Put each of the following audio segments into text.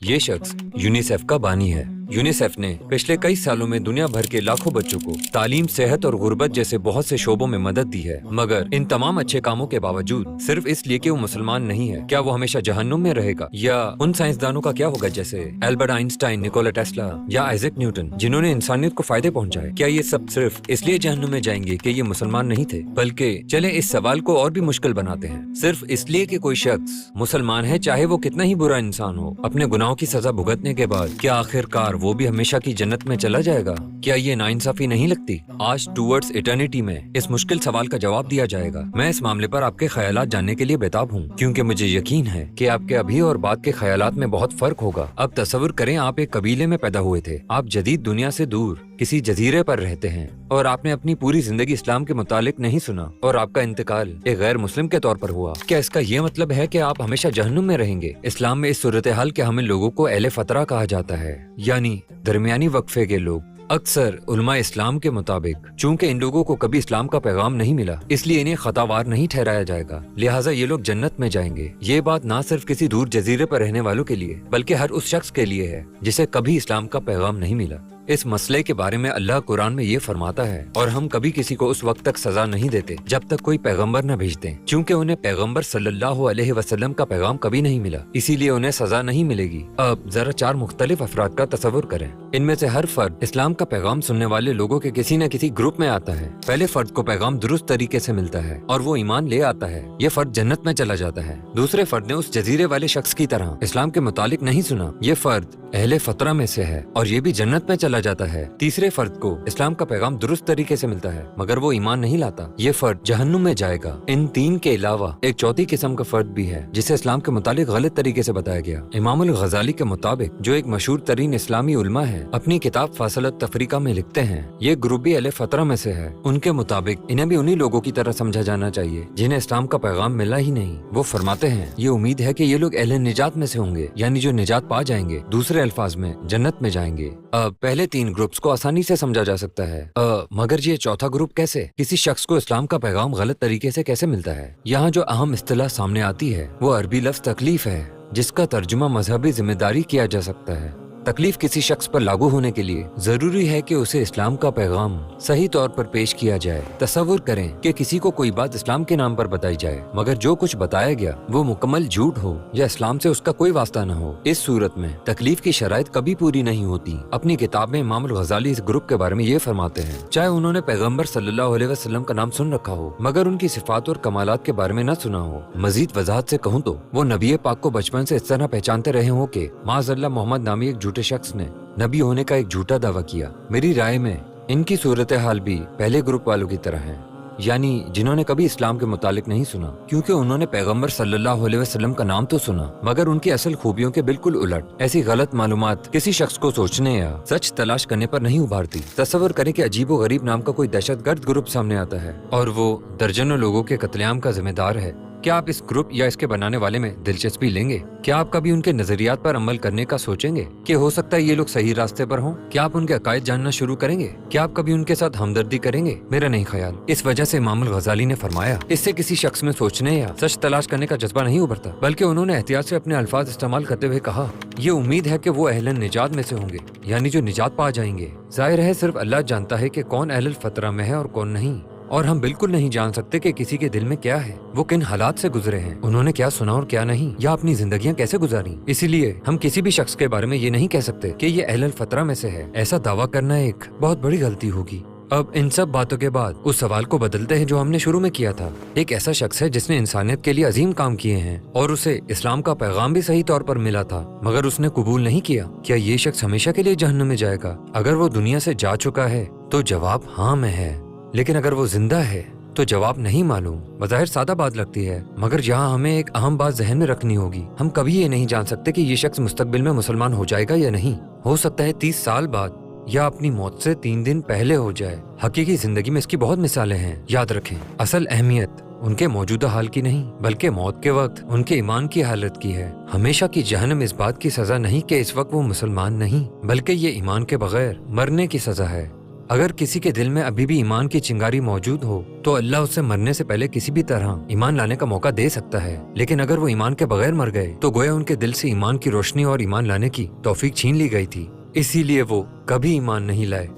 یہ شخص یونیسیف کا بانی ہے۔ یونیسیف نے پچھلے کئی سالوں میں دنیا بھر کے لاکھوں بچوں کو تعلیم، صحت اور غربت جیسے بہت سے شعبوں میں مدد دی ہے، مگر ان تمام اچھے کاموں کے باوجود صرف اس لیے کہ وہ مسلمان نہیں ہے، کیا وہ ہمیشہ جہنم میں رہے گا؟ یا ان سائنسدانوں کا کیا ہوگا جیسے البرٹ آئنسٹائن، نیکولا ٹیسلا یا آئزیک نیوٹن، جنہوں نے انسانیت کو فائدے پہنچائے؟ کیا یہ سب صرف اس لیے جہنم میں جائیں گے کہ یہ مسلمان نہیں تھے؟ بلکہ چلیں اس سوال کو اور بھی مشکل بناتے ہیں۔ صرف اس لیے کہ کوئی شخص مسلمان ہے، چاہے وہ کتنا ہی برا انسان ہو، اپنے گناہوں کی سزا بھگتنے کے بعد کیا آخر کار وہ بھی ہمیشہ کی جنت میں چلا جائے گا؟ کیا یہ ناانصافی نہیں لگتی؟ آج ٹوورڈز ایٹرنیٹی میں اس مشکل سوال کا جواب دیا جائے گا۔ میں اس معاملے پر آپ کے خیالات جاننے کے لیے بےتاب ہوں، کیونکہ مجھے یقین ہے کہ آپ کے ابھی اور بعد کے خیالات میں بہت فرق ہوگا۔ اب تصور کریں آپ ایک قبیلے میں پیدا ہوئے تھے، آپ جدید دنیا سے دور کسی جزیرے پر رہتے ہیں اور آپ نے اپنی پوری زندگی اسلام کے متعلق نہیں سنا اور آپ کا انتقال ایک غیر مسلم کے طور پر ہوا۔ کیا اس کا یہ مطلب ہے کہ آپ ہمیشہ جہنم میں رہیں گے؟ اسلام میں اس صورتحال کے حامل لوگوں کو اہل فترہ کہا جاتا ہے، یعنی درمیانی وقفے کے لوگ۔ اکثر علماء اسلام کے مطابق چونکہ ان لوگوں کو کبھی اسلام کا پیغام نہیں ملا، اس لیے انہیں خطاوار نہیں ٹھہرایا جائے گا، لہٰذا یہ لوگ جنت میں جائیں گے۔ یہ بات نہ صرف کسی دور جزیرے پر رہنے والوں کے لیے بلکہ ہر اس شخص کے لیے ہے جسے کبھی اسلام کا پیغام نہیں ملا۔ اس مسئلے کے بارے میں اللہ قرآن میں یہ فرماتا ہے، اور ہم کبھی کسی کو اس وقت تک سزا نہیں دیتے جب تک کوئی پیغمبر نہ بھیج دیں، چونکہ انہیں پیغمبر صلی اللہ علیہ وسلم کا پیغام کبھی نہیں ملا، اسی لیے انہیں سزا نہیں ملے گی۔ اب ذرا 4 مختلف افراد کا تصور کریں، ان میں سے ہر فرد اسلام کا پیغام سننے والے لوگوں کے کسی نہ کسی گروپ میں آتا ہے۔ پہلے فرد کو پیغام درست طریقے سے ملتا ہے اور وہ ایمان لے آتا ہے، یہ فرد جنت میں چلا جاتا ہے۔ دوسرے فرد نے اس جزیرے والے شخص کی طرح اسلام کے متعلق نہیں سنا، یہ فرد اہل فترہ میں سے ہے اور یہ بھی جنت میں چلا جاتا ہے۔ تیسرے فرد کو اسلام کا پیغام درست طریقے سے ملتا ہے مگر وہ ایمان نہیں لاتا، یہ فرد جہنم میں جائے گا۔ ان 3 کے علاوہ ایک چوتھی قسم کا فرد بھی ہے جسے اسلام کے متعلق غلط طریقے سے بتایا گیا۔ امام الغزالی کے مطابق، جو ایک مشہور ترین اسلامی علماء ہے، اپنی کتاب فاصل التفریقہ میں لکھتے ہیں یہ گروپ بھی اہل فترہ میں سے ہے۔ ان کے مطابق انہیں بھی انہی لوگوں کی طرح سمجھا جانا چاہیے جنہیں اسلام کا پیغام ملا ہی نہیں۔ وہ فرماتے ہیں یہ امید ہے کہ یہ لوگ اہل نجات میں سے ہوں گے، یعنی جو نجات پا جائیں گے، دوسرے الفاظ میں جنت میں جائیں گے۔ پہلے 3 گروپس کو آسانی سے سمجھا جا سکتا ہے، مگر یہ چوتھا گروپ کیسے؟ کسی شخص کو اسلام کا پیغام غلط طریقے سے کیسے ملتا ہے؟ یہاں جو اہم اصطلاح سامنے آتی ہے وہ عربی لفظ تکلیف ہے، جس کا ترجمہ مذہبی ذمہ داری کیا جا سکتا ہے۔ تکلیف کسی شخص پر لاگو ہونے کے لیے ضروری ہے کہ اسے اسلام کا پیغام صحیح طور پر پیش کیا جائے۔ تصور کریں کہ کسی کو کوئی بات اسلام کے نام پر بتائی جائے مگر جو کچھ بتایا گیا وہ مکمل جھوٹ ہو یا اسلام سے اس کا کوئی واسطہ نہ ہو۔ اس صورت میں تکلیف کی شرائط کبھی پوری نہیں ہوتی۔ اپنی کتاب میں امام الغزالی اس گروپ کے بارے میں یہ فرماتے ہیں، چاہے انہوں نے پیغمبر صلی اللہ علیہ وسلم کا نام سن رکھا ہو مگر ان کی صفات اور کمالات کے بارے میں نہ سنا ہو۔ مزید وضاحت سے کہوں تو وہ نبی پاک کو بچپن سے اس طرح پہچانتے رہے ہوں کہ معاذ اللہ محمد نامی ایک جھوٹے شخص نے نبی ہونے کا ایک جھوٹا دعویٰ کیا۔ میری رائے میں ان کی صورتحال بھی پہلے گروپ والوں کی طرح ہے، یعنی جنہوں نے کبھی اسلام کے متعلق نہیں سنا، کیونکہ انہوں نے پیغمبر صلی اللہ علیہ وسلم کا نام تو سنا مگر ان کی اصل خوبیوں کے بالکل الٹ۔ ایسی غلط معلومات کسی شخص کو سوچنے یا سچ تلاش کرنے پر نہیں ابھارتی۔ تصور کریں کہ عجیب و غریب نام کا کوئی دہشت گرد گروپ سامنے آتا ہے اور وہ درجنوں لوگوں کے قتل عام کا ذمہ دار ہے۔ کیا آپ اس گروپ یا اس کے بنانے والے میں دلچسپی لیں گے؟ کیا آپ کبھی ان کے نظریات پر عمل کرنے کا سوچیں گے کہ ہو سکتا ہے یہ لوگ صحیح راستے پر ہوں؟ کیا آپ ان کے عقائد جاننا شروع کریں گے؟ کیا آپ کبھی ان کے ساتھ ہمدردی کریں گے؟ میرا نہیں خیال۔ اس وجہ سے امام الغزالی نے فرمایا اس سے کسی شخص میں سوچنے یا سچ تلاش کرنے کا جذبہ نہیں ابھرتا، بلکہ انہوں نے احتیاط سے اپنے الفاظ استعمال کرتے ہوئے کہا یہ امید ہے کہ وہ اہل نجات میں سے ہوں گے، یعنی جو نجات پا جائیں گے۔ ظاہر ہے صرف اللہ جانتا ہے کہ کون اہل الفترہ میں ہے اور کون نہیں، اور ہم بالکل نہیں جان سکتے کہ کسی کے دل میں کیا ہے، وہ کن حالات سے گزرے ہیں، انہوں نے کیا سنا اور کیا نہیں، یا اپنی زندگیاں کیسے گزاری۔ اسی لیے ہم کسی بھی شخص کے بارے میں یہ نہیں کہہ سکتے کہ یہ اہل الفترہ میں سے ہے۔ ایسا دعویٰ کرنا ایک بہت بڑی غلطی ہوگی۔ اب ان سب باتوں کے بعد اس سوال کو بدلتے ہیں جو ہم نے شروع میں کیا تھا۔ ایک ایسا شخص ہے جس نے انسانیت کے لیے عظیم کام کیے ہیں اور اسے اسلام کا پیغام بھی صحیح طور پر ملا تھا مگر اس نے قبول نہیں کیا، کیا یہ شخص ہمیشہ کے لیے جہنم میں جائے گا؟ اگر وہ دنیا سے جا چکا ہے تو جواب ہاں میں ہے، لیکن اگر وہ زندہ ہے تو جواب نہیں معلوم۔ بظاہر سادہ بات لگتی ہے مگر یہاں ہمیں ایک اہم بات ذہن میں رکھنی ہوگی، ہم کبھی یہ نہیں جان سکتے کہ یہ شخص مستقبل میں مسلمان ہو جائے گا یا نہیں۔ ہو سکتا ہے 30 سال بعد یا اپنی موت سے 3 دن پہلے ہو جائے۔ حقیقی زندگی میں اس کی بہت مثالیں ہیں۔ یاد رکھیں اصل اہمیت ان کے موجودہ حال کی نہیں بلکہ موت کے وقت ان کے ایمان کی حالت کی ہے۔ ہمیشہ کی جہنم اس بات کی سزا نہیں کہ اس وقت وہ مسلمان نہیں، بلکہ یہ ایمان کے بغیر مرنے کی سزا ہے۔ अगर किसी के दिल में अभी भी ईमान की चिंगारी मौजूद हो तो अल्लाह उसे मरने से पहले किसी भी तरह ईमान लाने का मौका दे सकता है, लेकिन अगर वो ईमान के बगैर मर गए तो गोया उनके दिल से ईमान की रोशनी और ईमान लाने की तौफीक छीन ली गई थी, इसीलिए वो कभी ईमान नहीं लाए।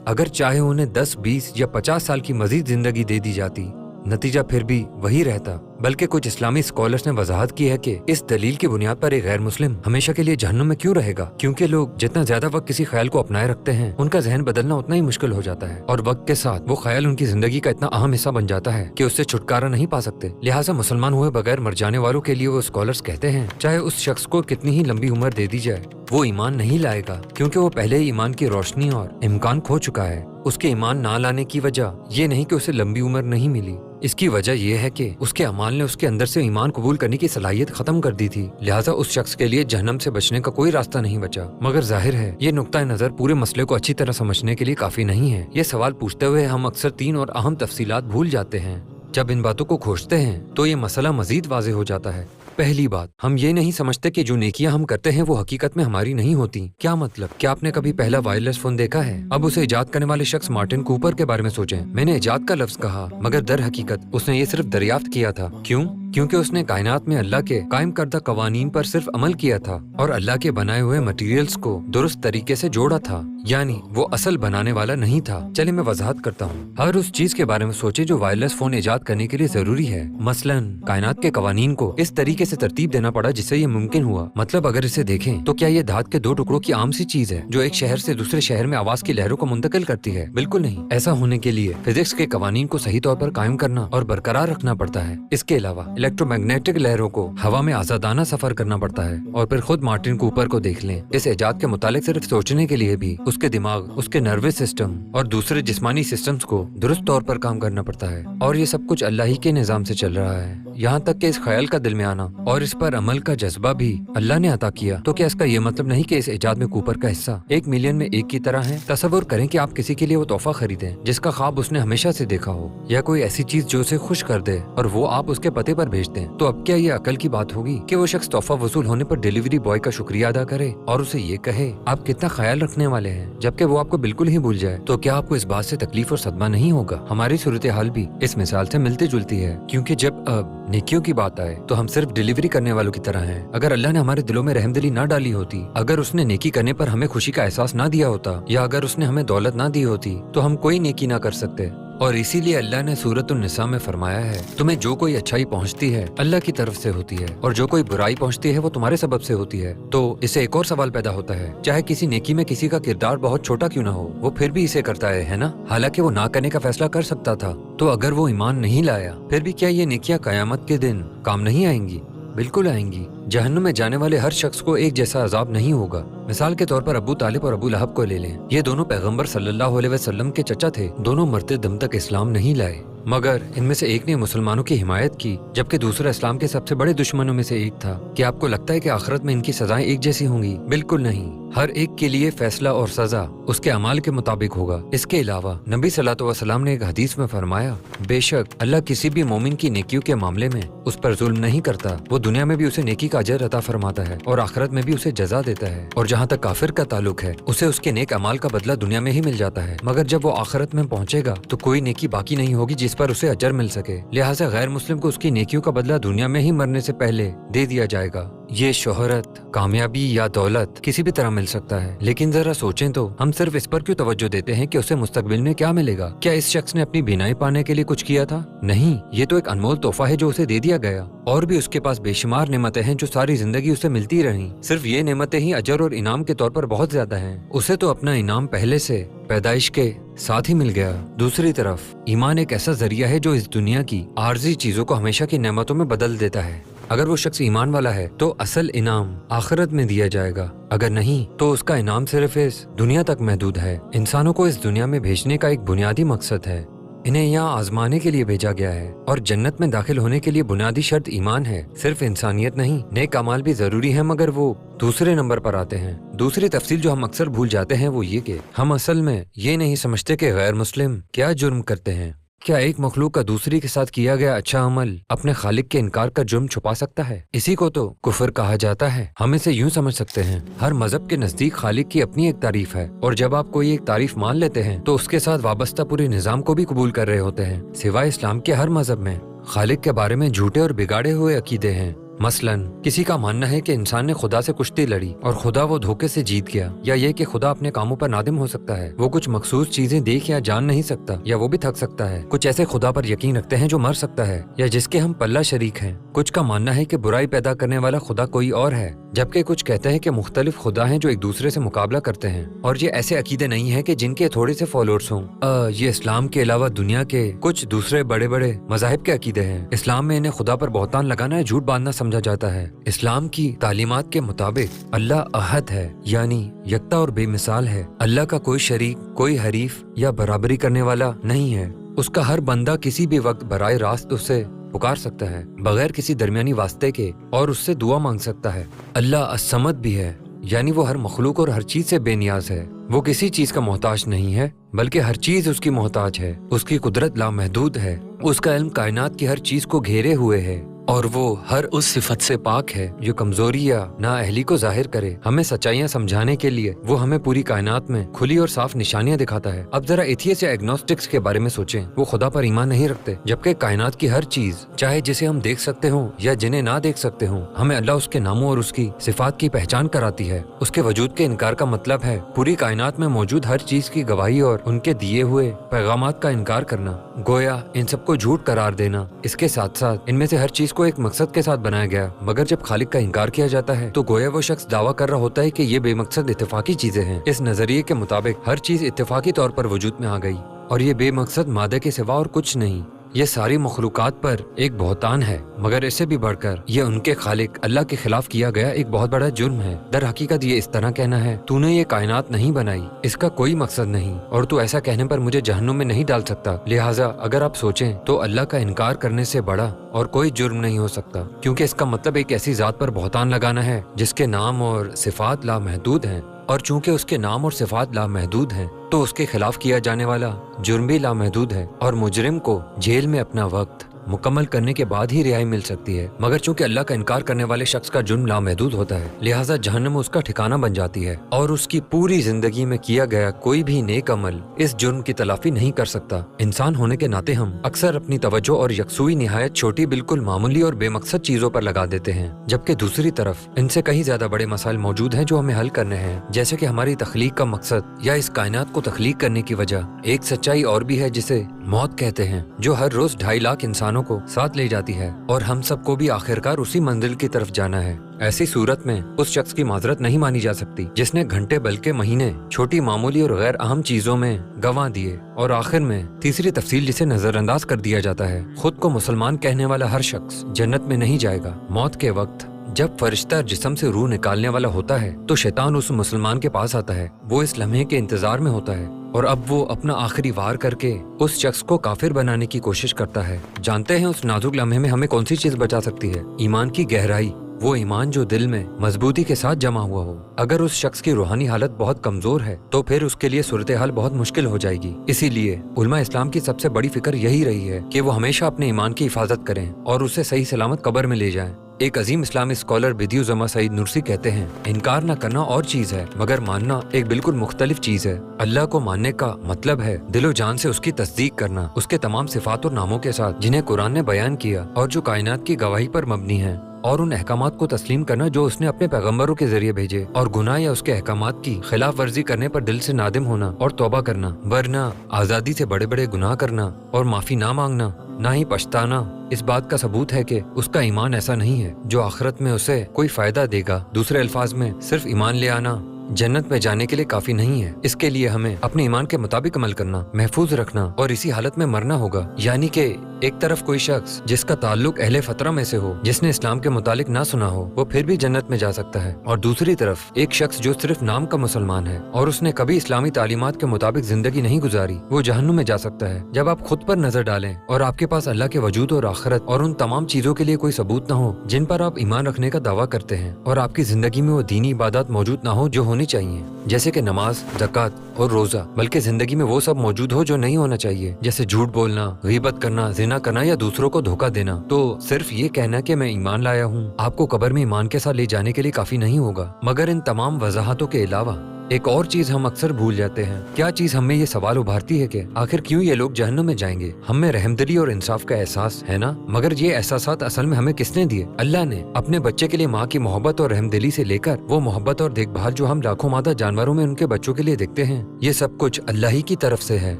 अगर चाहे उन्हें 10, 20 या 50 साल की मजीद जिंदगी दे दी जाती, नतीजा फिर भी वही रहता। बल्कि कुछ इस्लामी स्कॉलर्स ने वजाहत की है कि इस दलील की बुनियाद पर एक गैर मुस्लिम हमेशा के लिए जहन्नुम में क्यों रहेगा, क्योंकि लोग जितना ज्यादा वक्त किसी ख्याल को अपनाए रखते हैं उनका जहन बदलना उतना ही मुश्किल हो जाता है, और वक्त के साथ वो ख्याल उनकी जिंदगी का इतना अहम हिस्सा बन जाता है कि उससे छुटकारा नहीं पा सकते। लिहाजा मुसलमान हुए बगैर मर जाने वालों के लिए वो स्कॉलर्स कहते हैं चाहे उस शख्स को कितनी ही लंबी उम्र दे दी जाए वो ईमान नहीं लाएगा, क्योंकि वो पहले ही ईमान की रोशनी और इम्कान खो चुका है। उसके ईमान ना लाने की वजह ये नहीं कि उसे लंबी उम्र नहीं मिली, इसकी वजह यह है कि उसके अमाल ने उसके अंदर से ईमान कबूल करने की सलाहियत खत्म कर दी थी। लिहाजा उस शख्स के लिए जहन्नम से बचने का कोई रास्ता नहीं बचा। मगर जाहिर है ये नुक्ता नजर पूरे मसले को अच्छी तरह समझने के लिए काफी नहीं है। ये सवाल पूछते हुए हम अक्सर 3 और अहम तफसीलात भूल जाते हैं। जब इन बातों को खोजते हैं तो ये मसला मजीद वाज़ेह हो जाता है। पहली बात, हम ये नहीं समझते कि जो नेकियां हम करते हैं वो हकीकत में हमारी नहीं होती। क्या मतलब? क्या आपने कभी पहला वायरलेस फोन देखा है? अब उसे इजाद करने वाले शख्स मार्टिन कूपर के बारे में सोचें। मैंने इजाद का लफ्ज कहा, मगर दर हकीकत उसने ये सिर्फ दरियाफ्त किया था। क्यों? क्योंकि उसने कायनात में अल्लाह के कायम करदा कवानीन पर सिर्फ अमल किया था और अल्लाह के बनाए हुए मटेरियल्स को दुरुस्त तरीके से जोड़ा था, यानी वो असल बनाने वाला नहीं था। चलिए मैं वजाहत करता हूँ। हर उस चीज के बारे में सोचे जो वायरलेस फोन इजाद करने के लिए जरूरी है। मसलन कायनात के कवानीन को इस तरीके से तरतीब देना पड़ा जिससे ये मुमकिन हुआ। मतलब अगर इसे देखें तो क्या ये धात के 2 टुकड़ों की आम सी चीज है जो एक शहर से दूसरे शहर में आवाज की लहरों को मुंतकिल करती है? बिल्कुल नहीं। ऐसा होने के लिए फिजिक्स के कवानीन को सही तौर पर कायम करना और बरकरार रखना पड़ता है। इसके अलावा इलेक्ट्रोमैग्नेटिक लहरों को हवा में आजादाना सफर करना पड़ता है। और फिर खुद मार्टिन कूपर को देख लें, इस इजाद के मुतालिक सिर्फ सोचने के लिए भी उसके दिमाग, उसके नर्वस सिस्टम और दूसरे जिस्मानी सिस्टम्स को दुरुस्त तौर पर काम करना पड़ता है। और ये सब कुछ अल्लाह ही के निजाम से चल रहा है। यहाँ तक कि इस ख्याल का दिल में आना और इस पर अमल का जज्बा भी अल्लाह ने अता किया। तो क्या इसका ये मतलब नहीं कि इस इजाद में कूपर का हिस्सा 1 मिलियन में 1 की तरह है? तसव्वुर करें कि आप किसी के लिए वो तोहफा खरीदें जिसका ख्वाब उसने हमेशा से देखा हो, या कोई ऐसी चीज जो उसे खुश कर दे और वो आप उसके पते पर भेज दें। तो अब क्या ये अकल की बात होगी कि वो शख्स तोहफा वसूल होने पर डिलीवरी बॉय का शुक्रिया अदा करे और उसे ये कहे आप कितना ख्याल रखने वाले हैं, जबकि वो आपको बिल्कुल ही भूल जाए? तो क्या आपको इस बात से तकलीफ और सदमा नहीं होगा? हमारी सूरत हाल भी इस मिसाल से मिलती जुलती है, क्योंकि जब नेकियों की बात आए तो हम सिर्फ डिलीवरी करने वालों की तरह हैं। अगर अल्लाह ने हमारे दिलों में रहमदिली ना डाली होती, अगर उसने नेकी करने पर हमें खुशी का एहसास ना दिया होता, या अगर उसने हमें दौलत ना दी होती, तो हम कोई नेकी ना कर सकते। और इसीलिए अल्लाह ने सूरत उन-निसा में फरमाया है, तुम्हें जो कोई अच्छाई पहुंचती है अल्लाह की तरफ से होती है, और जो कोई बुराई पहुंचती है वो तुम्हारे सबब से होती है। तो इससे एक और सवाल पैदा होता है, चाहे किसी नेकी में किसी का किरदार बहुत छोटा क्यों ना हो, वो फिर भी इसे करता है ना? हालांकि वो ना करने का फैसला कर सकता था। तो अगर वो ईमान नहीं लाया, फिर भी क्या ये नेकियां कयामत के दिन काम नहीं आएंगी? बिल्कुल आएंगी। जहन्नुम में जाने वाले हर शख्स को एक जैसा अजाब नहीं होगा। मिसाल के तौर पर अबू तालिब और अबू लहब को ले लें। ये दोनों पैगंबर सल्लल्लाहु अलैहि वसल्लम के चचा थे। दोनों मरते दम तक इस्लाम नहीं लाए, मगर इनमें से एक ने मुसलमानों की हिमायत की, जबकि दूसरा इस्लाम के सबसे बड़े दुश्मनों में से एक था। क्या आपको लगता है कि आखिरत में इनकी सजाएं एक जैसी होंगी? बिल्कुल नहीं। हर एक के लिए फैसला और सजा उसके अमाल के मुताबिक होगा। इसके अलावा नबी सल्लल्लाहु अलैहि वसल्लम ने एक हदीस में फरमाया, बेशक अल्लाह किसी भी मोमिन की नेकियों के मामले में उस पर जुल्म नहीं करता। वो दुनिया में भी उसे नेकी का अजर अता फरमाता है और आखिरत में भी उसे जजा देता है। और जहाँ तक काफिर का ताल्लुक है, उसे उसके नेक अमाल का बदला दुनिया में ही मिल जाता है, मगर जब वो आखिरत में पहुंचेगा तो कोई नेकी बाकी नहीं होगी जिस पर उसे अजर मिल सके। लिहाजा गैर मुस्लिम को उसकी नेकियों का बदला दुनिया में ही मरने से पहले दे दिया जाएगा। ये शोहरत, कामयाबी या दौलत किसी भी तरह मिल सकता है, लेकिन जरा सोचें तो हम सिर्फ इस पर क्यों तवज्जो देते हैं कि उसे मुस्तकबिल में क्या मिलेगा? क्या इस शख्स ने अपनी बीनाई पाने के लिए कुछ किया था? नहीं, ये तो एक अनमोल तोहफा है जो उसे दे दिया गया। और भी उसके पास बेशुमार नेमतें हैं जो सारी जिंदगी उसे मिलती रहीं। सिर्फ ये नेमतें ही अजर और इनाम के तौर पर बहुत ज्यादा हैं। उसे तो अपना इनाम पहले से पैदाइश के साथ ही मिल गया। दूसरी तरफ ईमान एक ऐसा जरिया है जो इस दुनिया की आर्जी चीजों को हमेशा की नेमतों में बदल देता है। अगर वो शख्स ईमान वाला है तो असल इनाम आखिरत में दिया जाएगा, अगर नहीं तो उसका इनाम सिर्फ इस दुनिया तक महदूद है। इंसानों को इस दुनिया में भेजने का एक बुनियादी मकसद है, इन्हें यहाँ आजमाने के लिए भेजा गया है, और जन्नत में दाखिल होने के लिए बुनियादी शर्त ईमान है। सिर्फ इंसानियत नहीं, नेक अमाल भी जरूरी है, मगर वो दूसरे नंबर पर आते हैं। दूसरी तफसील जो हम अक्सर भूल जाते हैं वो ये कि हम असल में ये नहीं समझते कि गैर मुस्लिम क्या जुर्म करते हैं। क्या एक मखलूक का दूसरी के साथ किया गया अच्छा अमल अपने खालिक के इनकार का जुर्म छुपा सकता है? इसी को तो कुफर कहा जाता है। हम इसे यूं समझ सकते हैं, हर मजहब के नजदीक खालिक की अपनी एक तारीफ है, और जब आप कोई एक तारीफ मान लेते हैं तो उसके साथ वाबस्ता पूरे निजाम को भी कबूल कर रहे होते हैं। सिवाय इस्लाम के हर मजहब में खालिक के बारे में झूठे और बिगाड़े हुए अकीदे हैं। मसलन किसी का मानना है कि इंसान ने खुदा से कुश्ती लड़ी और खुदा वो धोखे से जीत गया, या ये कि खुदा अपने कामों पर नादिम हो सकता है, वो कुछ मखसूस चीजें देख या जान नहीं सकता, या वो भी थक सकता है। कुछ ऐसे खुदा पर यकीन रखते हैं जो मर सकता है या जिसके हम पल्ला शरीक हैं। कुछ का मानना है कि बुराई पैदा करने वाला खुदा कोई और है, जबकि कुछ कहते हैं कि मुख्तलिफ खुदा हैं जो एक दूसरे से मुकाबला करते हैं। और ये ऐसे अकीदे नहीं है कि जिनके थोड़े से फॉलोअर्स हों। ये इस्लाम के अलावा दुनिया के कुछ दूसरे बड़े बड़े मजाहिब के अकीदे हैं। इस्लाम में इन्हें खुदा पर बहतान लगाना या झूठ बांधना समझा जाता है। इस्लाम की तालीमात के मुताबिक अल्लाह अहद है, यानी यकता और बेमिसाल है। अल्लाह का कोई शरीक, कोई हरीफ या बराबरी करने वाला नहीं है। उसका हर बंदा किसी भी वक्त बराए रास्त उसे पुकार सकता है बगैर किसी दरमियानी वास्ते के, और उससे दुआ मांग सकता है। अल्लाह असमद भी है, यानी वो हर मखलूक और हर चीज से बेनियाज है। वो किसी चीज का मोहताज नहीं है, बल्कि हर चीज उसकी मोहताज है। उसकी कुदरत लामहदूद है, उसका इल्म कायनात की हर चीज को घेरे हुए है, और वो हर उस सिफत से पाक है जो कमजोरी या नाअहली को जाहिर करे। हमें सच्चाइयाँ समझाने के लिए वो हमें पूरी कायनात में खुली और साफ निशानियाँ दिखाता है। अब जरा एथियस्ट या एग्नोस्टिक्स के बारे में सोचें। वो खुदा पर ईमान नहीं रखते, जबकि कायनात की हर चीज, चाहे जिसे हम देख सकते हों या जिन्हें ना देख सकते हों, हमें अल्लाह उसके नामों और उसकी सिफात की पहचान कराती है। उसके वजूद के इनकार का मतलब है पूरी कायनात में मौजूद हर चीज की गवाही और उनके दिए हुए पैगामात का इनकार करना, गोया इन सबको झूठ करार देना। इसके साथ साथ इनमें से हर चीज को एक मकसद के साथ बनाया गया, मगर जब खालिक का इनकार किया जाता है तो गोया वो शख्स दावा कर रहा होता है कि ये बेमकसद इत्तेफाकी चीजें हैं। इस नजरिए के मुताबिक हर चीज इत्तेफाकी तौर पर वजूद में आ गई, और ये बेमकसद मादे के सिवा और कुछ नहीं। ये सारी मखलूकात पर एक बहतान है, मगर इससे भी बढ़कर ये उनके खालिक अल्लाह के खिलाफ किया गया एक बहुत बड़ा जुर्म है। दर हकीकत ये इस तरह कहना है, तूने ये कायनात नहीं बनाई, इसका कोई मकसद नहीं, और तू ऐसा कहने पर मुझे जहन्नुम में नहीं डाल सकता। लिहाजा अगर आप सोचें तो अल्लाह का इनकार करने से बड़ा और कोई जुर्म नहीं हो सकता, क्योंकि इसका मतलब एक ऐसी जात पर बहतान लगाना है जिसके नाम और सिफात लामहदूद हैं, और चूंकि उसके नाम और सिफात लामहदूद हैं तो उसके खिलाफ किया जाने वाला जुर्म भी लामहदूद है, और मुजरिम को जेल में अपना वक्त मुकम्मल करने के बाद ही रिहाई मिल सकती है। मगर चूंकि अल्लाह का इनकार करने वाले शख्स का जुर्म लामहदूद होता है, लिहाजा जहन्नम उसका ठिकाना बन जाती है, और उसकी पूरी जिंदगी में किया गया कोई भी नेक अमल इस जुर्म की तलाफी नहीं कर सकता। इंसान होने के नाते हम अक्सर अपनी तवज्जो और यकसुई निहायत छोटी, बिल्कुल मामूली और बेमकसद चीजों पर लगा देते हैं, जबकि दूसरी तरफ इनसे कहीं ज्यादा बड़े मसाइल मौजूद हैं जो हमें हल करने हैं, जैसे कि हमारी तख्लीक का मकसद या इस कायनात को तख्लीक करने की वजह। एक सच्चाई और भी है जिसे मौत कहते हैं, जो हर रोज 2.5 लाख इंसानों को साथ ले जाती है, और हम सबको भी आखिरकार उसी मंजिल की तरफ जाना है। ऐसी सूरत में उस शख्स की माजरत नहीं मानी जा सकती जिसने घंटे बल्कि महीने छोटी मामूली और गैर अहम चीजों में गंवा दिए। और आखिर में तीसरी तफसील जिसे नजरअंदाज कर दिया जाता है, खुद को मुसलमान कहने वाला हर शख्स जन्नत में नहीं जाएगा। मौत के वक्त जब फरिश्ता जिस्म से रूह निकालने वाला होता है तो शैतान उस मुसलमान के पास आता है। वो इस लम्हे के इंतजार में होता है, और अब वो अपना आखिरी वार करके उस शख्स को काफिर बनाने की कोशिश करता है। जानते हैं उस नाजुक लम्हे में हमें कौन सी चीज बचा सकती है? ईमान की गहराई, वो ईमान जो दिल में मजबूती के साथ जमा हुआ हो। अगर उस शख्स की रूहानी हालत बहुत कमजोर है तो फिर उसके लिए सूरत हाल बहुत मुश्किल हो जाएगी। इसीलिए उलमा इस्लाम की सबसे बड़ी फिक्र यही रही है कि वो हमेशा अपने ईमान की हिफाजत करें और उसे सही सलामत कब्र में ले जाएं। एक अजीम इस्लामी स्कॉलर बिदियुज़्ज़मा सईद नुरसी कहते हैं, इनकार न करना और चीज है, मगर मानना एक बिल्कुल मुख्तलिफ चीज है। अल्लाह को मानने का मतलब है दिलो जान से उसकी तस्दीक करना, उसके तमाम सिफात और नामों के साथ जिन्हें कुरान ने बयान किया और जो कायनात की गवाही पर मबनी है, और उन अहकामात को तस्लीम करना जो उसने अपने पैगम्बरों के जरिए भेजे, और गुनाह या उसके अहकामात की खिलाफ वर्जी करने पर दिल से नादिम होना और तौबा करना, वरना आज़ादी से बड़े बड़े गुनाह करना और माफी ना मांगना, ना ही पछताना इस बात का सबूत है कि उसका ईमान ऐसा नहीं है जो आखिरत में उसे कोई फायदा देगा। दूसरे अल्फाज में सिर्फ ईमान ले आना जन्नत में जाने के लिए काफी नहीं है। इसके लिए हमें अपने ईमान के मुताबिक अमल करना, महफूज रखना और इसी हालत में मरना होगा। यानी कि एक तरफ कोई शख्स जिसका ताल्लुक अहले फतरा में से हो, जिसने इस्लाम के मुतालिक ना सुना हो, वो फिर भी जन्नत में जा सकता है, और दूसरी तरफ एक शख्स जो सिर्फ नाम का मुसलमान है और उसने कभी इस्लामी तालीमात के मुताबिक जिंदगी नहीं गुजारी, वो जहन्नुम में जा सकता है। जब आप खुद पर नजर डालें और आपके पास अल्लाह के वजूद और आखिरत और उन तमाम चीजों के लिए कोई सबूत न हो जिन पर आप ईमान रखने का दावा करते हैं, और आपकी जिंदगी में वो दीनी इबादत मौजूद न हो जो होनी होनी चाहिए, जैसे कि नमाज, ज़कात और रोजा, बल्कि जिंदगी में वो सब मौजूद हो जो नहीं होना चाहिए, जैसे झूठ बोलना, गीबत करना, जिना करना या दूसरों को धोखा देना। तो सिर्फ ये कहना कि मैं ईमान लाया हूँ आपको कब्र में ईमान के साथ ले जाने के लिए काफी नहीं होगा। मगर इन तमाम वजाहतों के अलावा एक और चीज हम अक्सर भूल जाते हैं। क्या चीज हमें ये सवाल उभारती है कि आखिर क्यों ये लोग जहन्नुम में जाएंगे? हमें रहमदिली और इंसाफ का एहसास है ना, मगर ये एहसासात असल में हमें किसने दिए? अल्लाह ने। अपने बच्चे के लिए माँ की मोहब्बत और रहमदिली से लेकर वो मोहब्बत और देखभाल जो हम लाखों मादा जानवरों में उनके बच्चों के लिए देखते हैं, ये सब कुछ अल्लाह ही की तरफ से है।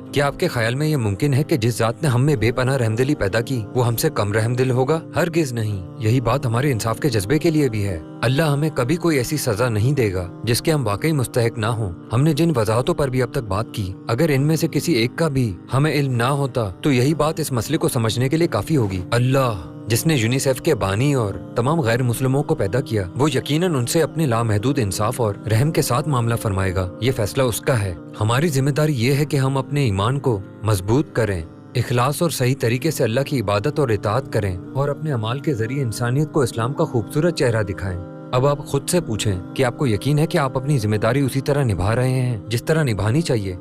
क्या आपके ख्याल में ये मुमकिन है कि जिस जात ने हम में बेपनाह रहमदिली पैदा की वो हमसे कम रहमदिल होगा? हरगिज नहीं। यही बात हमारे इंसाफ के जज्बे के लिए भी है। अल्लाह हमें कभी कोई ऐसी सजा नहीं देगा जिसके हम वाकई मुस्तहिक ना हो। हमने जिन वजाहतों पर भी अब तक बात की, अगर इनमें से किसी एक का भी हमें इल्म ना होता तो यही बात इस मसले को समझने के लिए काफी होगी। अल्लाह जिसने यूनिसेफ के बानी और तमाम गैर मुस्लिमों को पैदा किया, वो यकीनन उनसे अपने लामहदूद इंसाफ और रहम के साथ मामला फरमाएगा। ये फैसला उसका है। हमारी जिम्मेदारी ये है कि हम अपने ईमान को मजबूत करें, इखलास और सही तरीके से अल्लाह की इबादत और इताअत करें और अपने अमाल के जरिए इंसानियत को इस्लाम का खूबसूरत चेहरा दिखाएं। अब आप खुद से पूछें कि आपको यकीन है कि आप अपनी जिम्मेदारी उसी तरह निभा रहे हैं जिस तरह निभानी चाहिए।